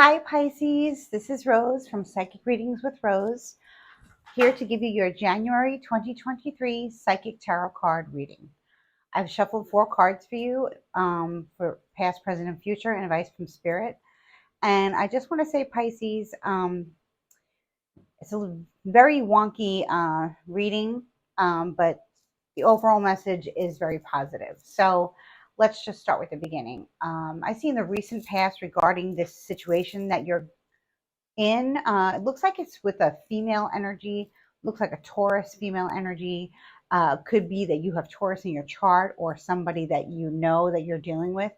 Hi Pisces, this is Rose from Psychic Readings with Rose, here to give you your January 2023 Psychic Tarot card reading. I've shuffled 4 cards for you for past, present, and future, and advice from Spirit. And I just want to say, Pisces, it's a very wonky reading, but the overall message is very positive. So let's just start with the beginning. I see in the recent past regarding this situation that you're in, it looks like it's with a female energy, looks like a Taurus female energy. Could be that you have Taurus in your chart or somebody that you know that you're dealing with.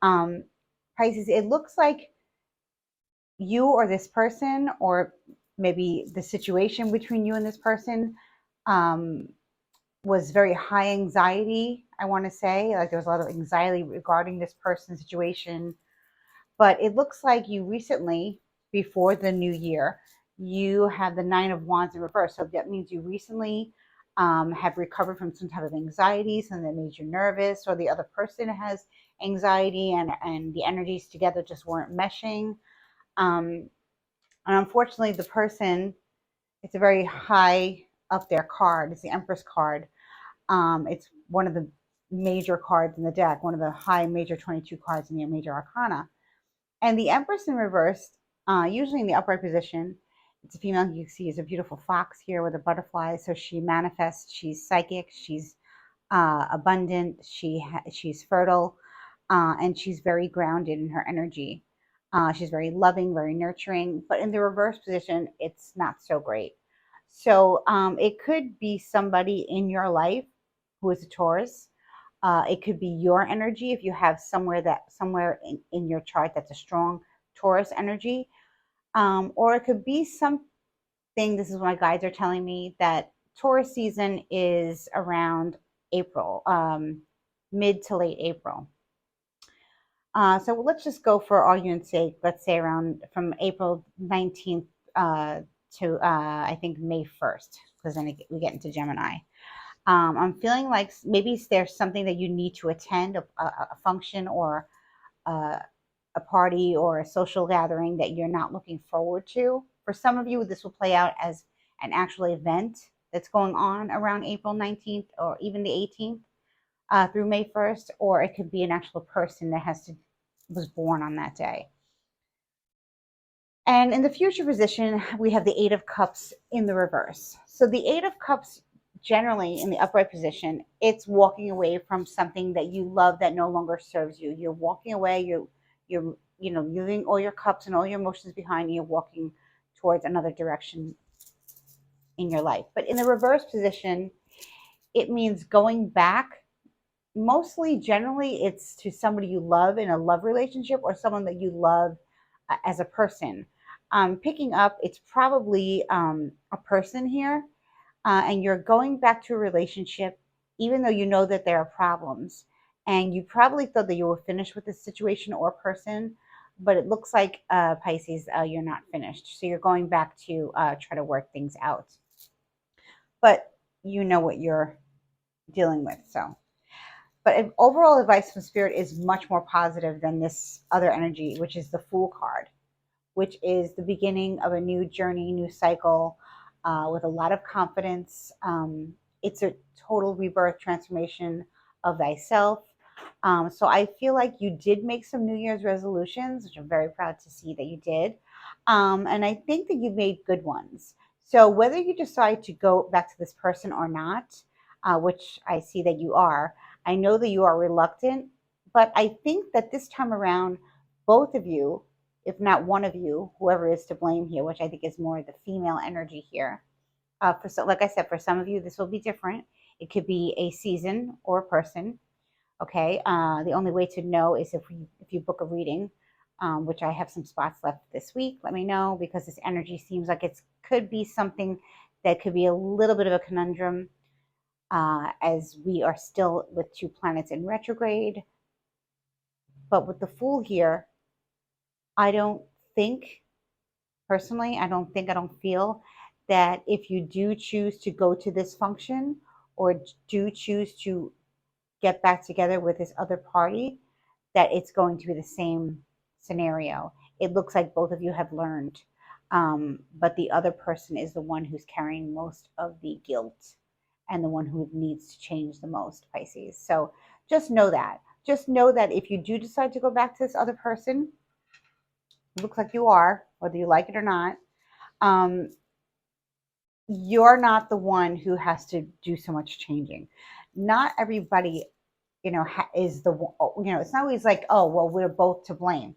Pisces, it looks like you or this person, or maybe the situation between you and this person, was very high anxiety. I want to say, like, there was a lot of anxiety regarding this person's situation. But it looks like you recently, before the new year, you have the Nine of Wands in reverse. So that means you recently have recovered from some type of anxiety, something that made you nervous, or the other person has anxiety, and the energies together just weren't meshing. And unfortunately, the person, it's a very high up there card. It's the Empress card. It's one of the major cards in the deck, one of the high major 22 cards in the major arcana. And the Empress in reverse, usually in the upright position, it's a female. You see is a beautiful fox here with a butterfly. So she manifests. She's psychic. She's abundant. She's fertile, and she's very grounded in her energy. She's very loving, very nurturing. But in the reverse position, it's not so great. So it could be somebody in your life who is a Taurus. It could be your energy if you have somewhere in your chart that's a strong Taurus energy, or it could be something. This is what my guides are telling me, that Taurus season is around April, mid to late April. So let's just go for argument's sake. Let's say around from April 19th to I think May 1st, because then we get into Gemini. I'm feeling like maybe there's something that you need to attend, a function or a party or a social gathering that you're not looking forward to. For some of you, this will play out as an actual event that's going on around April 19th or even the 18th through May 1st, or it could be an actual person that was born on that day. And in the future position, we have the Eight of Cups in the reverse. So the Eight of Cups, generally in the upright position, it's walking away from something that you love that no longer serves you. You're walking away. You're leaving all your cups and all your emotions behind. You're walking towards another direction in your life. But in the reverse position, it means going back. Mostly, generally, it's to somebody you love in a love relationship or someone that you love as a person. Picking up, it's probably a person here, and you're going back to a relationship, even though you know that there are problems. And you probably thought that you were finished with this situation or person, but it looks like, Pisces, you're not finished. So you're going back to try to work things out. But you know what you're dealing with, so. But overall advice from Spirit is much more positive than this other energy, which is the Fool card, which is the beginning of a new journey, new cycle, with a lot of confidence. It's a total rebirth, transformation of thyself. So I feel like you did make some New Year's resolutions, which I'm very proud to see that you did. And I think that you've made good ones. So whether you decide to go back to this person or not, which I see that you are, I know that you are reluctant, but I think that this time around, both of you, if not one of you, whoever is to blame here, which I think is more the female energy here. Like I said, for some of you, this will be different. It could be a season or a person. Okay. The only way to know is if you book a reading, which I have some spots left this week. Let me know, because this energy seems like it could be something that could be a little bit of a conundrum, as we are still with 2 planets in retrograde. But with the Fool here, I don't feel that if you do choose to go to this function or do choose to get back together with this other party, that it's going to be the same scenario. it looks like both of you have learned. But the other person is the one who's carrying most of the guilt and the one who needs to change the most, Pisces. So just know that. Just know that if you do decide to go back to this other person, it looks like you are, whether you like it or not, um, you're not the one who has to do so much changing. Not everybody, is the, it's not always like, oh, well, we're both to blame.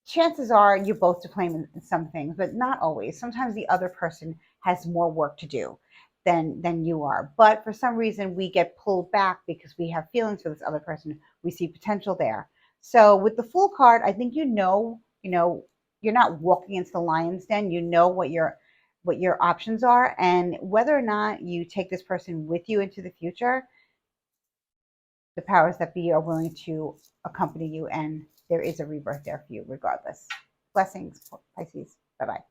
Chances are you're both to blame in some things, but not always. Sometimes the other person has more work to do than you are. But for some reason, we get pulled back because we have feelings for this other person. We see potential there. So with the Fool card, I think you're not walking into the lion's den. You know what your options are, and whether or not you take this person with you into the future, the powers that be are willing to accompany you, and there is a rebirth there for you regardless. Blessings, Pisces. Bye-bye.